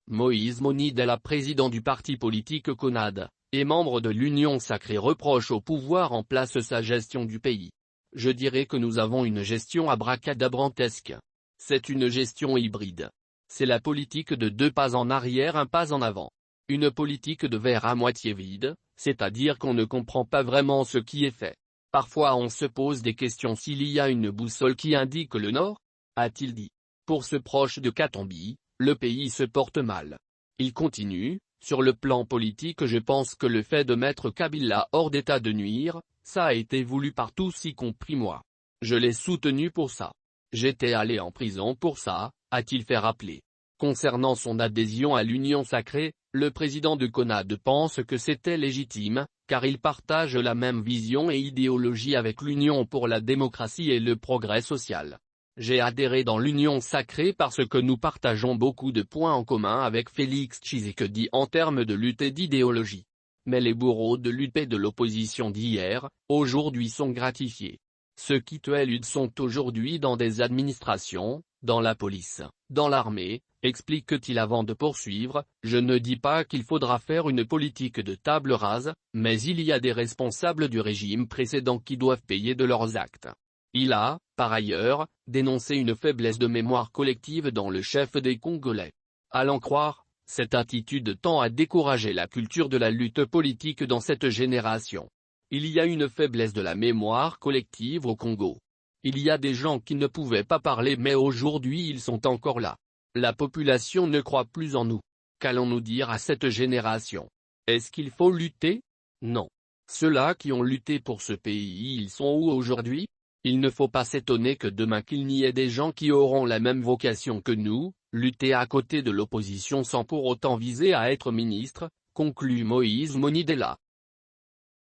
Moïse Monidela, président du parti politique CONAD, et membre de l'Union Sacrée, reproche au pouvoir en place sa gestion du pays. Je dirais que nous avons une gestion abracadabrantesque. C'est une gestion hybride. C'est la politique de 2 pas en arrière, 1 pas en avant. Une politique de verre à moitié vide, c'est-à-dire qu'on ne comprend pas vraiment ce qui est fait. Parfois on se pose des questions s'il y a une boussole qui indique le nord, a-t-il dit. Pour ce proche de Katambi, le pays se porte mal. Il continue, sur le plan politique je pense que le fait de mettre Kabila hors d'état de nuire, ça a été voulu par tous y compris moi. Je l'ai soutenu pour ça. J'étais allé en prison pour ça, a-t-il fait rappeler. Concernant son adhésion à l'Union Sacrée, le président de CONAD pense que c'était légitime, car il partage la même vision et idéologie avec l'Union pour la démocratie et le progrès social. J'ai adhéré dans l'Union Sacrée parce que nous partageons beaucoup de points en commun avec Félix Tshisekedi en termes de lutte et d'idéologie. Mais les bourreaux de lutte et de l'opposition d'hier, aujourd'hui sont gratifiés. Ceux qui tuaient lutte sont aujourd'hui dans des administrations, dans la police, dans l'armée, explique-t-il avant de poursuivre. Je ne dis pas qu'il faudra faire une politique de table rase, mais il y a des responsables du régime précédent qui doivent payer de leurs actes. Il a, par ailleurs, dénoncé une faiblesse de mémoire collective dans le chef des Congolais. À l'en croire, cette attitude tend à décourager la culture de la lutte politique dans cette génération. Il y a une faiblesse de la mémoire collective au Congo. Il y a des gens qui ne pouvaient pas parler mais aujourd'hui ils sont encore là. La population ne croit plus en nous. Qu'allons-nous dire à cette génération? Est-ce qu'il faut lutter? Non. Ceux-là qui ont lutté pour ce pays, ils sont où aujourd'hui? Il ne faut pas s'étonner que demain qu'il n'y ait des gens qui auront la même vocation que nous, lutter à côté de l'opposition sans pour autant viser à être ministre, conclut Moïse Monidela.